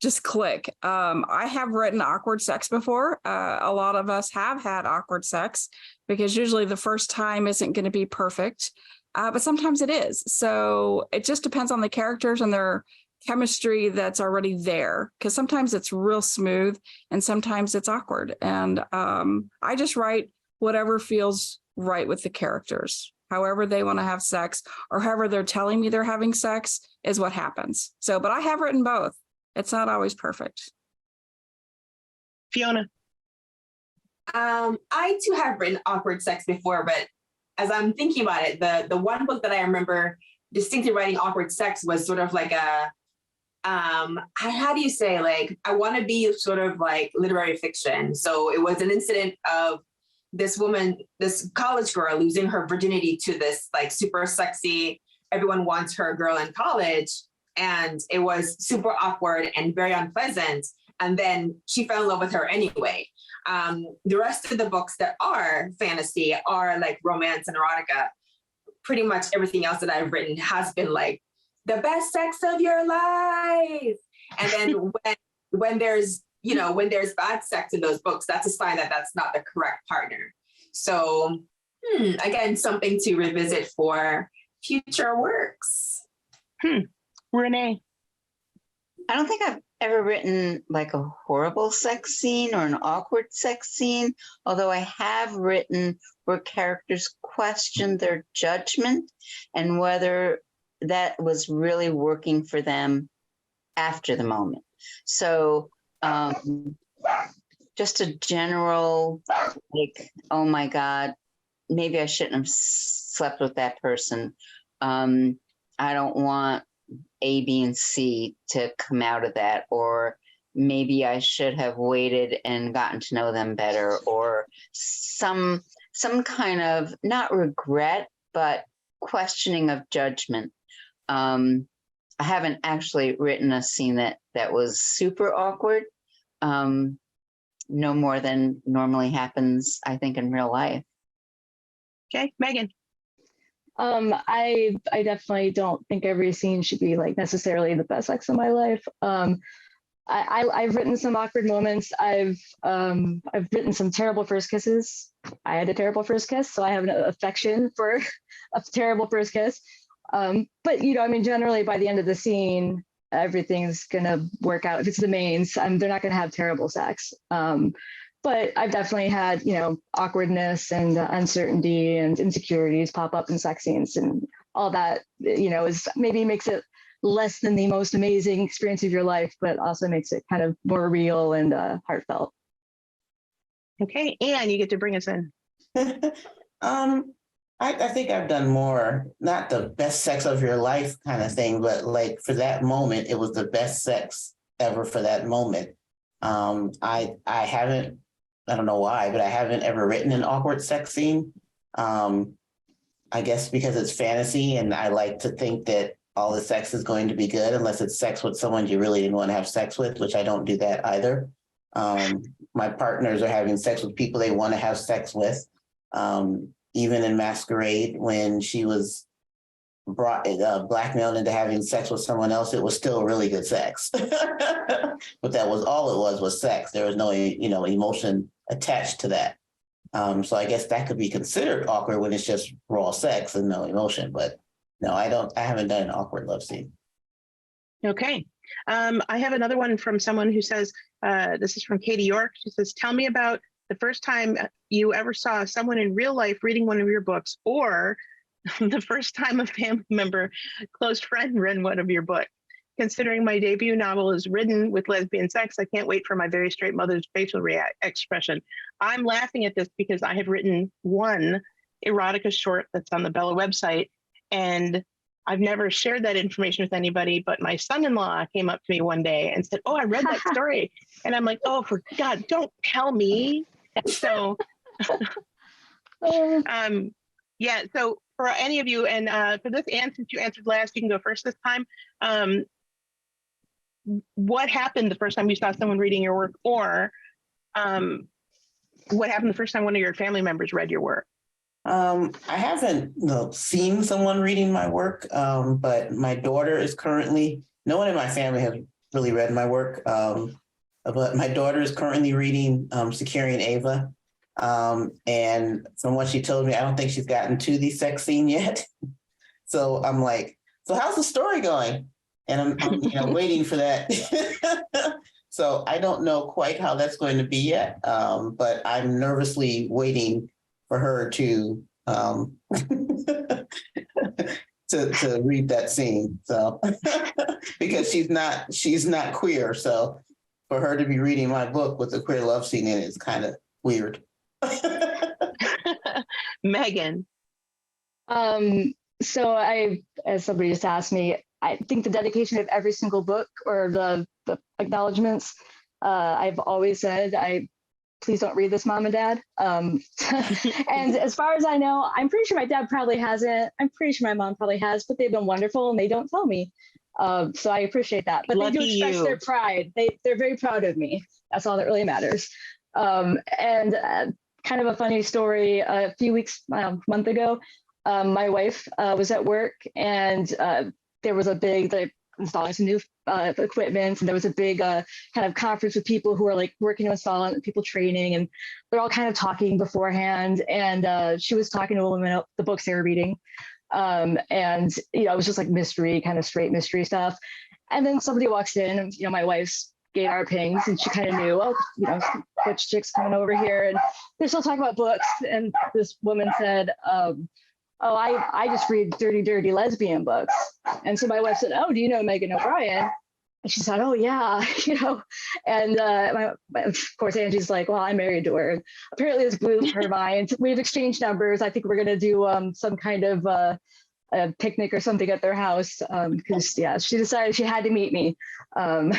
just click. I have written awkward sex before. A lot of us have had awkward sex because usually the first time isn't going to be perfect, but sometimes it is. So it just depends on the characters and their chemistry that's already there, because sometimes it's real smooth and sometimes it's awkward. And I just write whatever feels right with the characters. However they want to have sex or however they're telling me they're having sex is what happens. So, but I have written both. It's not always perfect. Fiona? I too have written awkward sex before, but as I'm thinking about it, the one book that I remember distinctly writing awkward sex was sort of like a, how do you say, like, I want to be sort of like literary fiction. So it was an incident of this woman, this college girl losing her virginity to this like super sexy, everyone wants her girl in college. And it was super awkward and very unpleasant. And then she fell in love with her anyway. The rest of the books that are fantasy are like romance and erotica. Pretty much everything else that I've written has been like the best sex of your life. And then when there's bad sex in those books, that's a sign that that's not the correct partner. So again, something to revisit for future works. Renee? I don't think I've ever written like a horrible sex scene or an awkward sex scene, although I have written where characters question their judgment and whether that was really working for them after the moment. So just a general, like, oh my God, maybe I shouldn't have slept with that person. I don't want A, B, and C to come out of that, or maybe I should have waited and gotten to know them better, or some kind of not regret, but questioning of judgment. I haven't actually written a scene that was super awkward. No more than normally happens, I think, in real life. Okay, Meghan? I definitely don't think every scene should be like necessarily the best sex of my life. I've written some awkward moments. I've written some terrible first kisses. I had a terrible first kiss, so I have an affection for a terrible first kiss. But generally by the end of the scene, everything's gonna work out. If it's the mains, they're not gonna have terrible sex. But I've definitely had, awkwardness and uncertainty and insecurities pop up in sex scenes, and all that, is maybe makes it less than the most amazing experience of your life, but also makes it kind of more real and heartfelt. Okay, Anne, you get to bring us in. I think I've done more, not the best sex of your life kind of thing, but like for that moment, it was the best sex ever for that moment. I haven't, I don't know why, but I haven't ever written an awkward sex scene. I guess because it's fantasy and I like to think that all the sex is going to be good unless it's sex with someone you really didn't want to have sex with, which I don't do that either. My partners are having sex with people they want to have sex with. Even in Masquerade, when she was blackmailed into having sex with someone else, it was still really good sex. But that was all it was sex. There was no, emotion attached to that. So I guess that could be considered awkward when it's just raw sex and no emotion. But no, I haven't done an awkward love scene. Okay. I have another one from someone who says, this is from Katie York. She says, tell me about the first time you ever saw someone in real life reading one of your books, or the first time a family member, close friend read one of your books. Considering my debut novel is written with lesbian sex, I can't wait for my very straight mother's facial expression. I'm laughing at this because I have written one erotica short that's on the Bella website, and I've never shared that information with anybody, but my son-in-law came up to me one day and said, oh, I read that story. And I'm like, oh, for God, don't tell me. So, yeah, so for any of you, and for this, Anne, since you answered last, you can go first this time. What happened the first time you saw someone reading your work, or what happened the first time one of your family members read your work? I haven't seen someone reading my work, but my daughter is currently, no one in my family has really read my work, but my daughter is currently reading Securing Ava. And from what she told me, I don't think she's gotten to the sex scene yet. So I'm like, so how's the story going? And I'm waiting for that. So I don't know quite how that's going to be yet, but I'm nervously waiting for her to to read that scene. So because she's not queer, so for her to be reading my book with a queer love scene in it is kind of weird. Meghan. So as somebody just asked me, I think the dedication of every single book, or the acknowledgements, I've always said, please don't read this, Mom and Dad. And as far as I know, I'm pretty sure my dad probably hasn't. I'm pretty sure my mom probably has, but they've been wonderful and they don't tell me. So I appreciate that. But Lucky they do express their pride. They're very proud of me. That's all that really matters. And kind of a funny story, a month ago, my wife was at work, and there was they're installing some new equipment, and there was a big kind of conference with people who are like working to install it, people training, and they're all kind of talking beforehand. And she was talking to a woman about the books they were reading. And it was just like mystery, kind of straight mystery stuff. And then somebody walks in, and my wife's gay our pings, and she kind of knew, which chick's coming over here, and they're still talking about books. And this woman said, I just read dirty lesbian books. And so my wife said, oh, do you know Meghan O'Brien? And she said, oh yeah, and of course Angie's like, well, I'm married to her. And apparently this blew her mind. We've exchanged numbers. I think we're going to do some kind of a picnic or something at their house, because she decided she had to meet me. So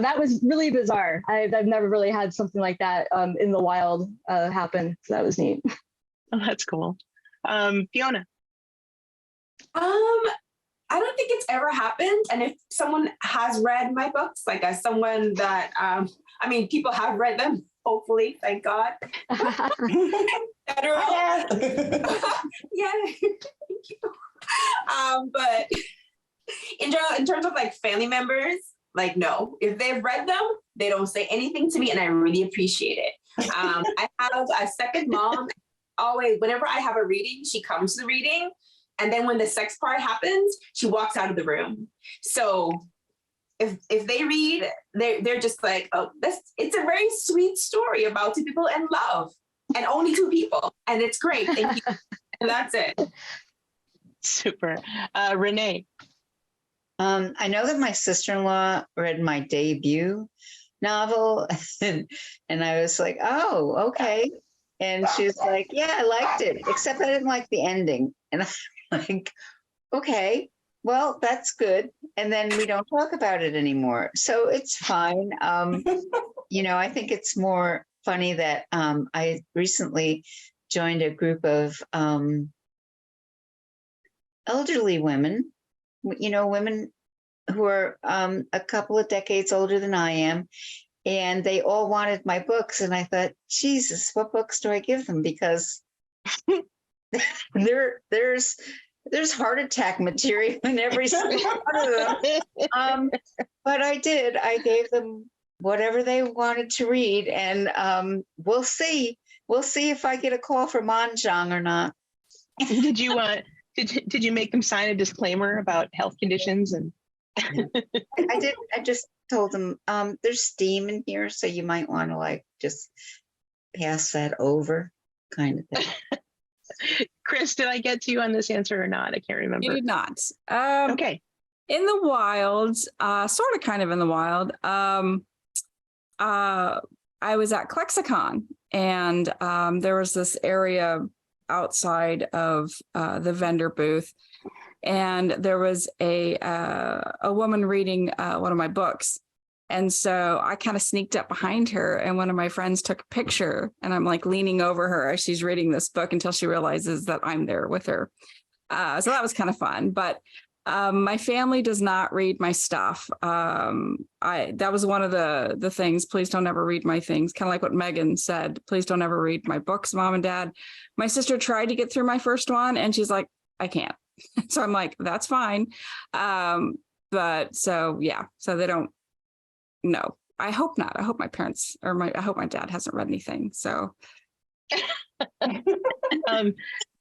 that was really bizarre. I've never really had something like that in the wild happen. So that was neat. Oh, that's cool. Fiona. I don't think it's ever happened. And if someone has read my books, like as someone that, people have read them, hopefully, thank God. Yeah. Yeah, thank you. But in general, in terms of like family members, like, no, if they've read them, they don't say anything to me, and I really appreciate it. I have a second mom. Always, whenever I have a reading, she comes to the reading. And then when the sex part happens, she walks out of the room. So if they read, they're just like, oh, it's a very sweet story about two people in love, and only two people. And it's great. Thank you. And that's it. Super. Renee. I know that my sister-in-law read my debut novel, and I was like, oh, okay. And she's like, yeah, I liked it, except I didn't like the ending. And I'm like, okay, well, that's good. And then we don't talk about it anymore. So it's fine. I think it's more funny that I recently joined a group of elderly women, women who are a couple of decades older than I am. And they all wanted my books. And I thought, Jesus, what books do I give them? Because there's heart attack material in every single one of them. But I did. I gave them whatever they wanted to read. And we'll see. We'll see if I get a call from Anjang or not. Did you make them sign a disclaimer about health conditions? And I did. I just told them there's steam in here, so you might want to just pass that over, kind of thing. Kris, did I get to you on this answer or not? I can't remember. You did not. Okay. In the wild, sort of kind of in the wild, I was at Klexicon, and there was this area outside of the vendor booth, and there was a woman reading one of my books. And so I kind of sneaked up behind her, and one of my friends took a picture, and I'm leaning over her as she's reading this book until she realizes that I'm there with her. So that was kind of fun. But my family does not read my stuff. That was one of the things. Please don't ever read my things. Kind of like what Meghan said. Please don't ever read my books, Mom and Dad. My sister tried to get through my first one, and she's like, I can't. So I'm like, that's fine. But so they don't. No, I hope not. I hope my parents I hope my dad hasn't read anything. So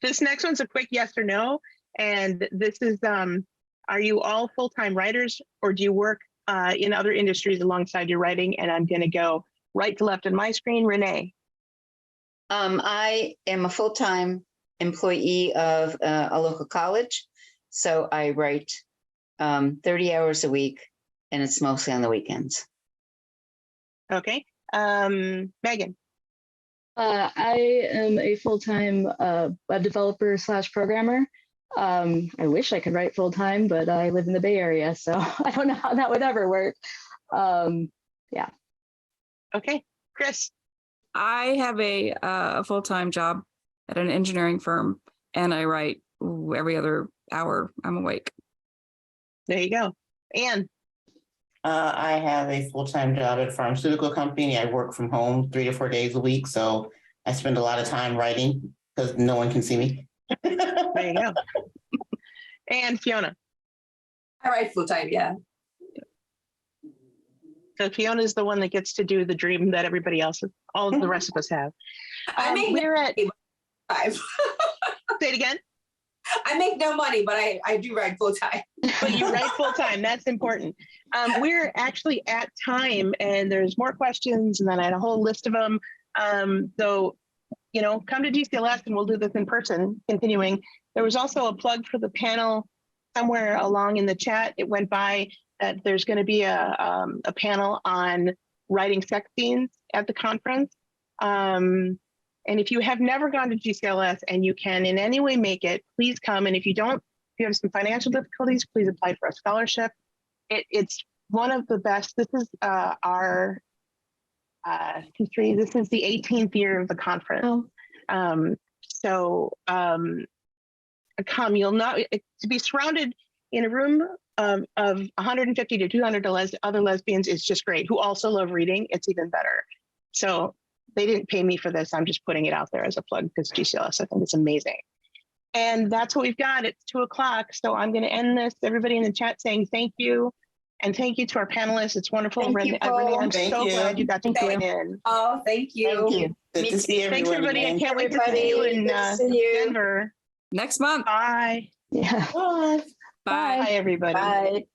this next one's a quick yes or no. And this is, are you all full-time writers, or do you work in other industries alongside your writing? And I'm going to go right to left on my screen. Renee. I am a full-time employee of a local college. So I write 30 hours a week, and it's mostly on the weekends. Okay. Meghan. I am a full-time web developer / programmer. I wish I could write full-time, but I live in the Bay Area, so I don't know how that would ever work. Yeah. Okay. Kris. I have a full-time job at an engineering firm, and I write every other hour I'm awake. There you go. Anne. I have a full-time job at a pharmaceutical company. I work from home 3 to 4 days a week, so I spend a lot of time writing because no one can see me. There you go. And Fiona. I write full time, yeah. So Fiona is the one that gets to do the dream that everybody else, all of the rest of us have. I make we're at time. Say it again. I make no money, but I do write full time. But you write full time. That's important. We're actually at time, and there's more questions, and then I had a whole list of them. So, come to GCLS, and we'll do this in person. Continuing, there was also a plug for the panel somewhere along in the chat. It went by that there's going to be a panel on writing sex scenes at the conference. And if you have never gone to GCLS and you can in any way make it, please come. And if you don't, if you have some financial difficulties, please apply for a scholarship. It's one of the best. This is our history. This is the 18th year of the conference. Come, you'll not, to be surrounded in a room of 150 to 200 other lesbians is just great, who also love reading. It's even better. So they didn't pay me for this. I'm just putting it out there as a plug because GCLS, I think it's amazing. And that's what we've got. It's 2:00. So I'm going to end this. Everybody in the chat saying thank you. And thank you to our panelists. It's wonderful. Thank you, Paul. I'm so glad you got to join in. Oh, thank you. Thank you. Good to see everyone. Thanks, everybody. Again. I can't wait to see you in Denver. Next month. Bye. Yeah. Bye. Bye. Bye, everybody. Bye.